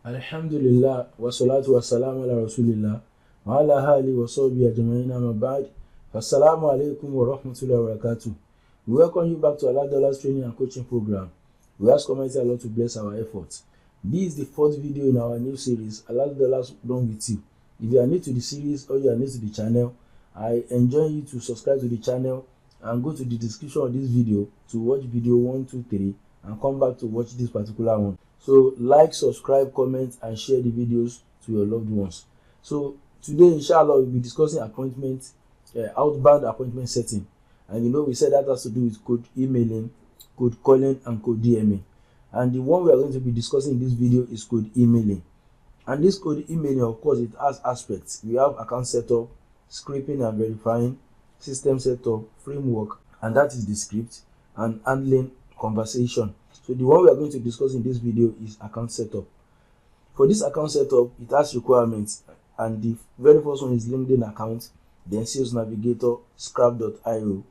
Alhamdulillah wa salatu wa salam ala rasulillah wa ala alihi wa sahbihi ajma'in amma ba'd. Assalamu alaykum wa warahmatullah wabarakatuh. We welcome you back to Halal training and coaching program. We ask Almighty Allah to bless our efforts. This is the fourth video in our new series, Halal done with you. If you are new to the series or you are new to the channel, I enjoin you to subscribe to the channel and go to the description of this video to watch video 1, 2, 3 and come back to watch this particular one. So like, subscribe, comment and share the videos to your loved ones. So today inshallah we'll be discussing outbound appointment setting, and we said that has to do with code emailing, code calling and code DMing, and the one we are going to be discussing in this video is code emailing. And this code emailing, of course, it has aspects. We have account setup, scripting and verifying, system setup, framework, and that is the script, and handling conversation. So the one we are going to discuss in this video is account setup. For this account setup, it has requirements, and the very first one is LinkedIn account, then Sales Navigator, scrap.io,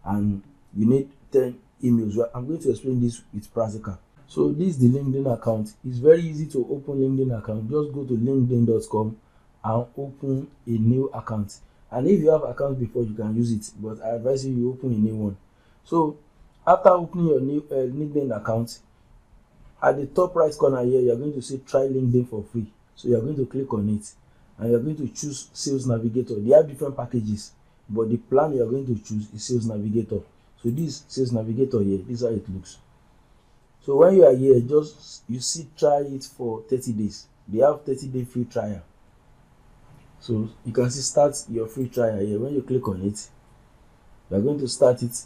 and you need 10 emails. I'm going to explain this with practical. So this is the LinkedIn account. It's very easy to open LinkedIn account. Just go to linkedin.com and open a new account. And if you have account before, you can use it, but I advise you open a new one. So after opening your new LinkedIn account, at the top right corner here, you're going to see try LinkedIn for free. So you're going to click on it and you're going to choose Sales Navigator. They have different packages, but the plan you're going to choose is Sales Navigator. So this Sales Navigator here, this is how it looks. So when you are here, you see try it for 30 days. They have 30-day free trial. So you can see start your free trial here. When you click on it, you're going to start it.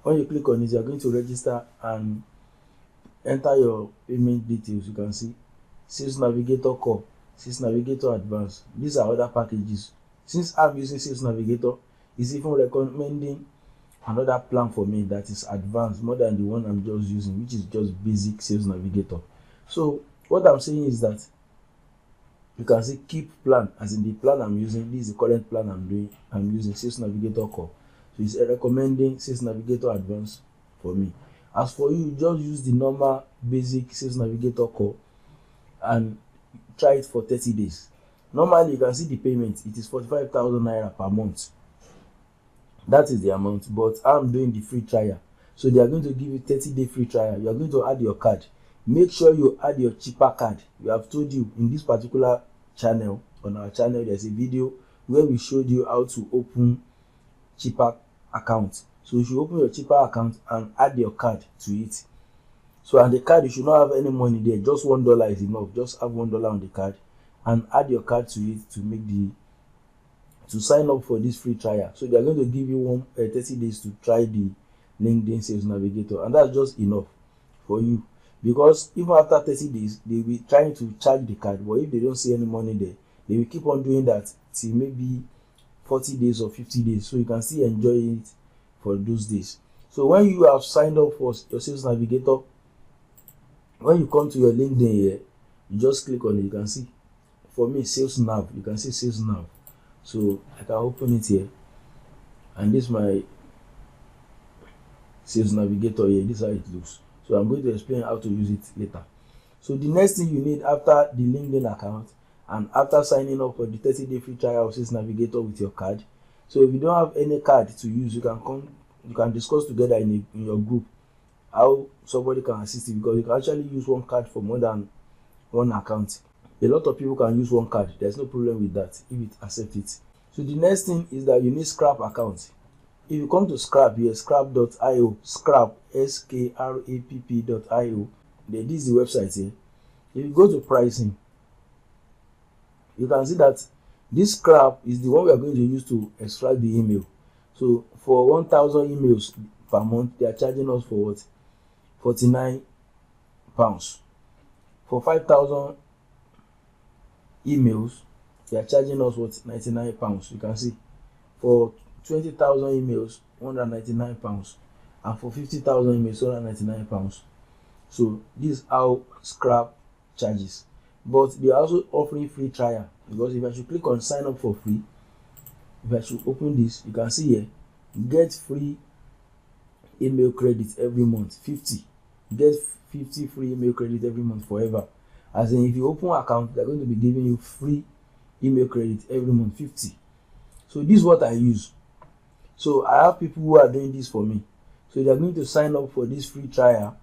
When you click on it, you're going to register and enter your payment details. You can see Sales Navigator Core, Sales Navigator Advanced. These are other packages. Since I'm using Sales Navigator, it's even recommending another plan for me that is advanced more than the one I'm just using, which is just basic Sales Navigator. So what I'm saying is that you can see keep plan, as in the plan I'm using. This is the current plan I'm using Sales Navigator Core. So it's recommending Sales Navigator Advanced for me. As for you, just use the normal basic Sales Navigator Core and try it for 30 days. Normally you can see the payment, it is 45,000 naira per month. That is the amount, but I'm doing the free trial. So they are going to give you 30-day free trial. You are going to add your card. Make sure you add your cheaper card. We have told you in this particular channel, on our channel, there's a video where we showed you how to open cheaper account. So you should open your cheaper account and add your card to it. So on the card, you should not have any money there. Just $1 is enough. Just have $1 on the card and add your card to it to sign up for this free trial. So they are going to give you 30 days to try the LinkedIn Sales Navigator, and that's just enough for you, because even after 30 days they will be trying to charge the card, but if they don't see any money there, they will keep on doing that till maybe 40 days or 50 days. So you can still enjoy it for those days. So when you have signed up for your Sales Navigator, when you come to your LinkedIn here, you just click on it. You can see for me Sales Nav. You can see Sales Nav. So I can open it here, and this is my Sales Navigator here. This is how it looks. So I'm going to explain how to use it later. So the next thing you need after the LinkedIn account and after signing up for the 30-day free trial of Sales Navigator with your card. So if you don't have any card to use, you can discuss together in your group how somebody can assist you, because you can actually use one card for more than one account. A lot of people can use one card. There's no problem with that if it accepts it. So the next thing is that you need Scrap account. If you come to Scrap here, scrap.io, Scrap, SKRAPP.io, then this is the website here. If you go to pricing, you can see that this Scrap is the one we are going to use to extract the email. So for 1,000 emails per month, they are charging us for what? £49. For 5,000 emails, they are charging us what? £99. You can see for 20,000 emails, £199, and for 50,000 emails, £199. So this is how Scrap charges. But they are also offering free trial, because if I should click on sign up for free, if I should open this, you can see here, get free email credit every month, 50. Get 50 free email credit every month forever. As in, if you open an account, they're going to be giving you free email credit every month, 50. So this is what I use. So I have people who are doing this for me. So they are going to sign up for this free trial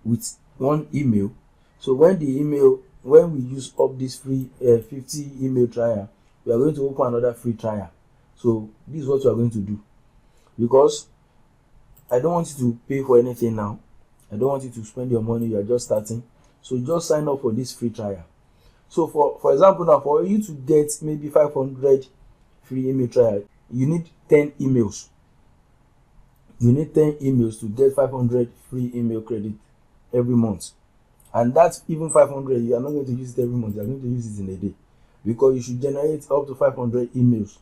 with one email. So when we use up this free 50 email trial, we are going to open another free trial. So this is what we are going to do, because I don't want you to pay for anything now. I don't want you to spend your money. You are just starting. So just sign up for this free trial. So for example, now for you to get maybe 500 free email trial, you need 10 emails. You need 10 emails to get 500 free email credit every month. And that's even 500. You are not going to use it every month. You are going to use it in a day, because you should generate up to 500 emails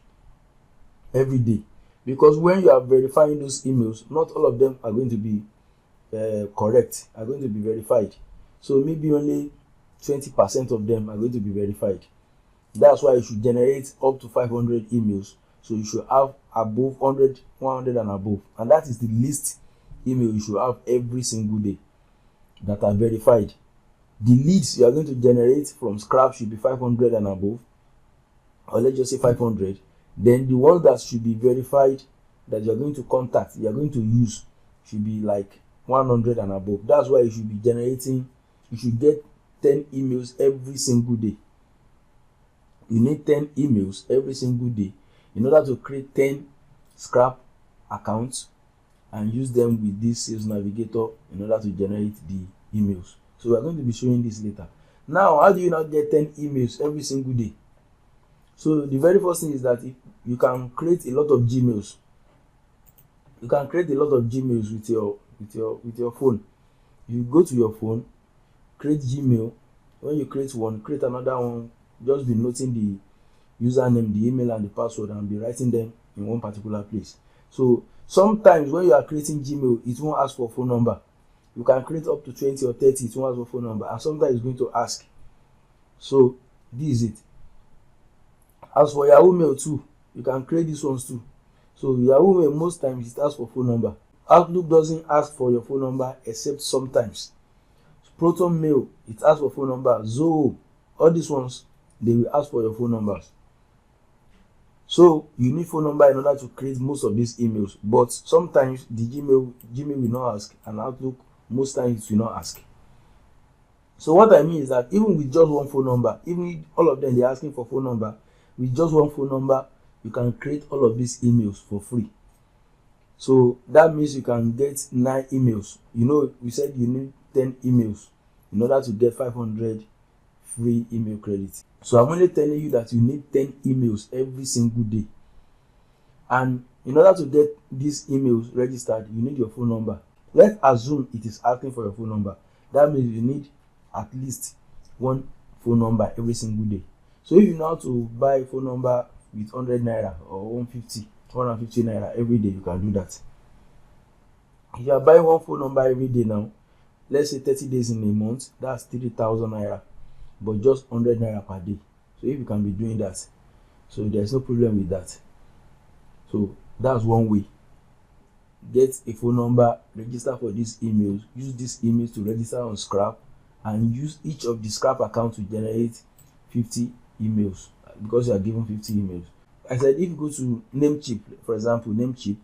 every day. Because when you are verifying those emails, not all of them are going to be correct, are going to be verified. So maybe only 20% of them are going to be verified. That's why you should generate up to 500 emails. So you should have above 100 and above, and that is the least email you should have every single day that are verified. The leads you are going to generate from scratch should be 500 and above, or let's just say 500. Then the ones that should be verified, that you are going to contact, you are going to use, should be like 100 and above. That's why you should be generating, you should get 10 emails every single day. You need 10 emails every single day in order to create 10 scrap accounts and use them with this sales navigator in order to generate the emails. So we are going to be showing this later. Now, how do you not get 10 emails every single day? So the very first thing is that if you can create a lot of Gmails. You can create a lot of Gmails with your phone. You go to your phone, create Gmail. When you create one, create another one. Just be noting the username, the email, and the password, and be writing them in one particular place. So sometimes when you are creating Gmail, it won't ask for phone number. You can create up to 20 or 30, it won't ask for phone number, and sometimes it's going to ask. So this is it. As for Yahoo Mail too, you can create these ones too. So Yahoo Mail, most times it asks for phone number. Outlook doesn't ask for your phone number except sometimes. Proton Mail, it asks for phone number. Zoho, all these ones, they will ask for your phone numbers. So you need phone number in order to create most of these emails. But sometimes the Gmail will not ask, and Outlook most times it will not ask. So what I mean is that even with just one phone number, even if all of them they're asking for phone number, with just one phone number, you can create all of these emails for free. So that means you can get 9 emails. You know, we said you need 10 emails in order to get 500 free email credit. So I'm only telling you that you need 10 emails every single day. And in order to get these emails registered, you need your phone number. Let's assume it is asking for your phone number. That means you need at least one phone number every single day. So if you know how to buy a phone number with 100 naira or 150 naira every day, you can do that. If you are buying one phone number every day now, let's say 30 days in a month, that's 3,000 naira, but just 100 naira per day. So if you can be doing that, so there's no problem with that. So that's one way. Get a phone number, register for these emails, use these emails to register on Scrap, and use each of the Scrap accounts to generate 50 emails, because you are given 50 emails. I said if you go to Namecheap, for example, Namecheap,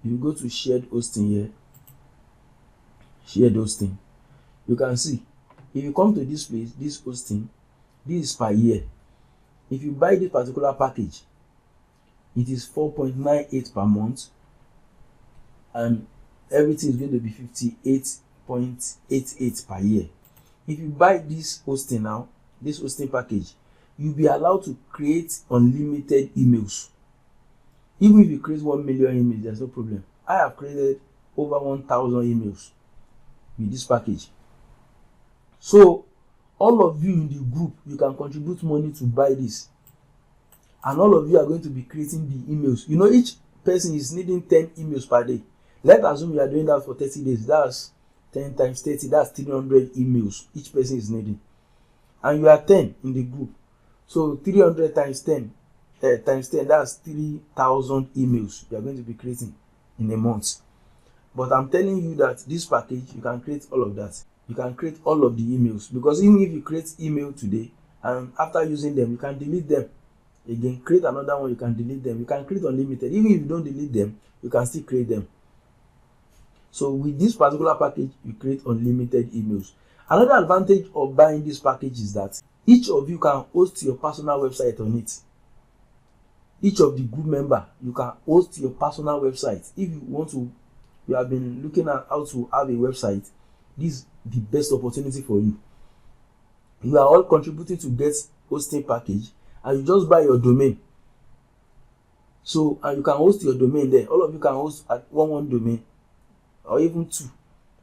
if you go to shared hosting here, shared hosting, you can see if you come to this place, this hosting, this is per year. If you buy this particular package, it is 4.98 per month, and everything is going to be 58.88 per year. If you buy this hosting now, this hosting package, you'll be allowed to create unlimited emails. Even if you create 1 million emails, there's no problem. I have created over 1,000 emails with this package. So all of you in the group, you can contribute money to buy this, and all of you are going to be creating the emails. You know, each person is needing 10 emails per day. Let's assume you are doing that for 30 days. That's 10 times 30, that's 300 emails each person is needing, and you are 10 in the group. So 300 times 10 that's 3,000 emails you are going to be creating in a month. But I'm telling you that this package, you can create all of that. you can create all of the emails, because even if you create email today and after using them you can delete them again, create another one, you can delete them. You can create unlimited. Even if you don't delete them, you can still create them. So with this particular package, you create unlimited emails. Another advantage of buying this package is that each of you can host your personal website on it. Each of the group member, you can host your personal website. If you want to, you have been looking at how to have a website, this is the best opportunity for you. You are all contributing to get hosting package, and you just buy your domain. So, and you can host your domain there. All of you can host at one domain, or even two,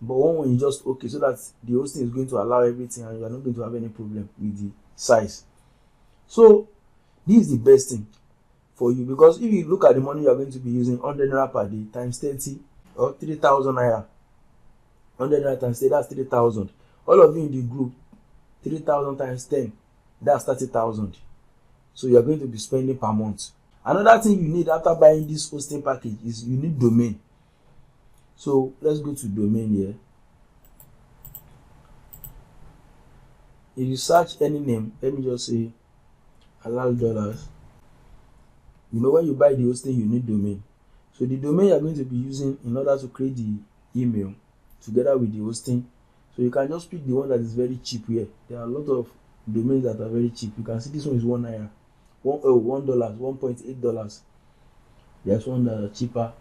but one is just okay, so that the hosting is going to allow everything and you are not going to have any problem with the size. So this is the best thing for you, because if you look at the money you are going to be using, 100 naira per day times 30 or 3,000 naira, 100 naira times 30, that's 3,000. All of you in the group, 3,000 times 10, that's 30,000. So you are going to be spending per month. Another thing you need after buying this hosting package is you need domain. So let's go to domain here. If you search any name, let me just say Halal dollars. You know, when you buy the hosting, you need domain. So the domain you are going to be using in order to create the email together with the hosting. So you can just pick the one that is very cheap here. There are a lot of domains that are very cheap. You can see this one is $1, $1.8. There's one that are cheaper.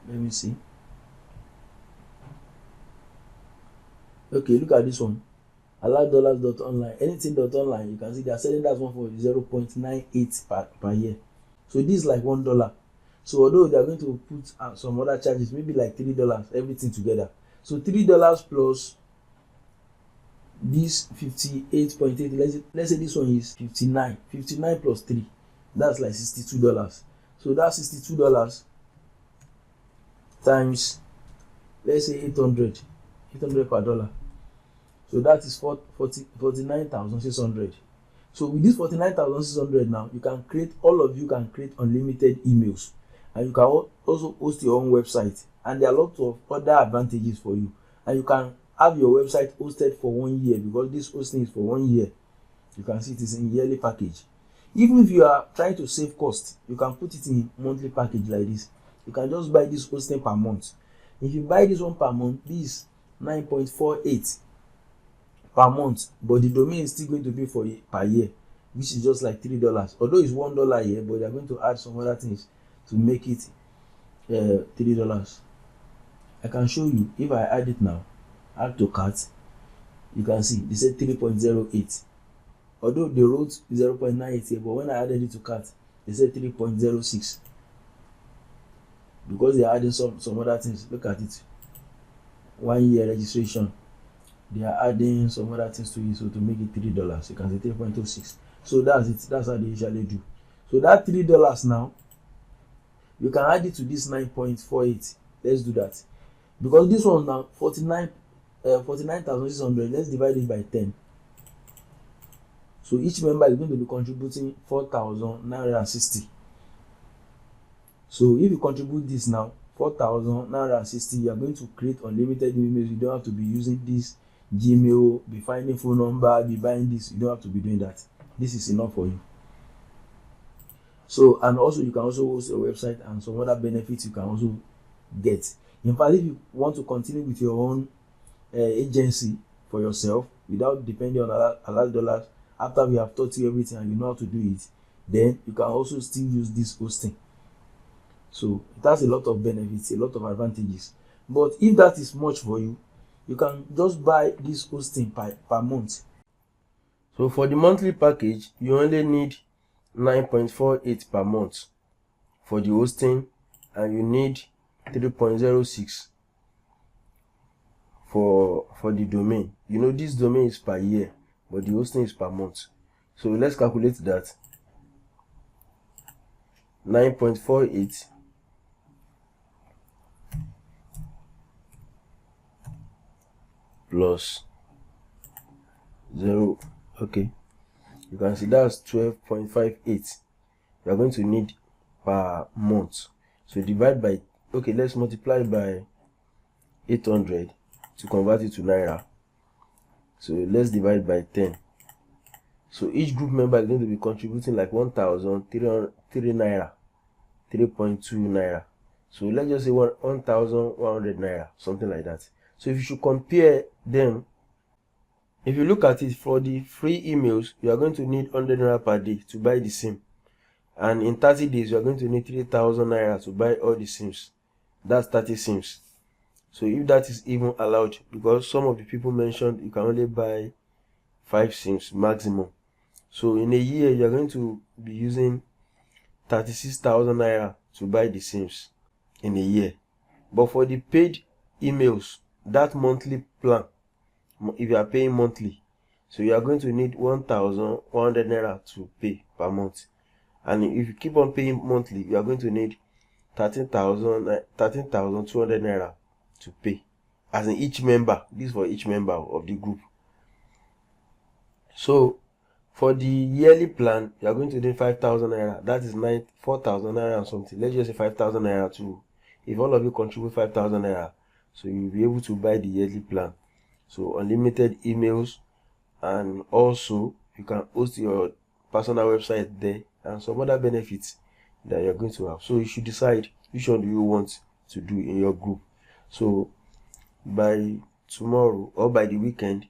Let me see. Okay, look at this one. Halal.online. Anything.online, you can see they are selling that one for 0.98 per year. So this is like $1. So although they are going to put some other charges, maybe like $3, everything together. So $3 plus this 58.8. Let's say this one is 59. 59 plus 3, that's like $62. So that's $62 times, let's say 800 per dollar. So that is 49,600. So with this 49,600 now, you can create, all of you can create unlimited emails, and you can also host your own website, and there are lots of other advantages for you. And you can have your website hosted for 1 year, because this hosting is for 1 year. You can see it is in yearly package. Even if you are trying to save cost, you can put it in monthly package like this. You can just buy this hosting per month. If you buy this one per month, this is 9.48 per month, but the domain is still going to be for per year, which is just like $3. Although it's $1 here, but they are going to add some other things to make it $3. I can show you. If I add it now, add to cart, you can see they said 3.08. Although they wrote 0.98 here, but when I added it to cart, they said 3.06, because they are adding some other things. Look at it. 1 year registration, they are adding some other things to it, so to make it $3, you can say 3.06. So that's it. That's how they usually do. So that $3 now, you can add it to this 9.48. Let's do that, because this one now 49,600. Let's divide it by 10. So each member is going to be contributing 4,960. So if you contribute this now, 4,960, you are going to create unlimited emails. You don't have to be using this Gmail, be finding phone number, be buying this. You don't have to be doing that. This is enough for you. So, and also you can also host a website and some other benefits you can also get. In fact, if you want to continue with your own agency for yourself without depending on Halal dollars, after we have taught you everything and you know how to do it, then you can also still use this hosting. So it has a lot of benefits, a lot of advantages. But if that is much for you, you can just buy this hosting per month. So for the monthly package, you only need 9.48 per month for the hosting, and you need 3.06 for the domain. You know, this domain is per year, but the hosting is per month. So let's calculate that. 9.48 plus 0. Okay, you can see that's 12.58 you are going to need per month. So divide by, okay, let's multiply by 800. to convert it to naira. So let's divide by 10. So each group member is going to be contributing like 1,303 naira, 3.2 naira. So let's just say 1,100 naira, something like that. So if you should compare them, if you look at it, for the free emails, you are going to need 100 naira per day to buy the SIM. And in 30 days, you are going to need 3,000 naira to buy all the SIMs. That's 30 SIMs. So if that is even allowed, because some of the people mentioned you can only buy 5 SIMs maximum. So in a year, you are going to be using 36,000 naira to buy the SIMs in a year. But for the paid emails, that monthly plan, if you are paying monthly, so you are going to need 1,100 naira to pay per month. And if you keep on paying monthly, you are going to need 13,200 naira to pay, as in each member. This is for each member of the group. So for the yearly plan, you are going to need 5,000 naira. That is 4,000 naira and something. Let's just say 5,000 naira too. If all of you contribute 5,000 naira, so you'll be able to buy the yearly plan. So unlimited emails, and also you can host your personal website there, and some other benefits that you're going to have. So you should decide which one do you want to do in your group. So by tomorrow or by the weekend,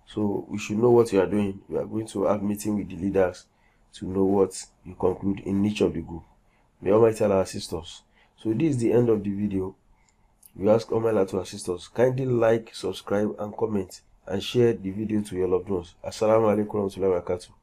so we should know what you are doing. We are going to have meeting with the leaders to know what you conclude in each of the group. May Almighty Allah assist us. So this is the end of the video. We ask Almighty Allah to assist us. Kindly like, subscribe and comment, and share the video to your loved ones. Assalamu alaikum warahmatullah wabarakatuh.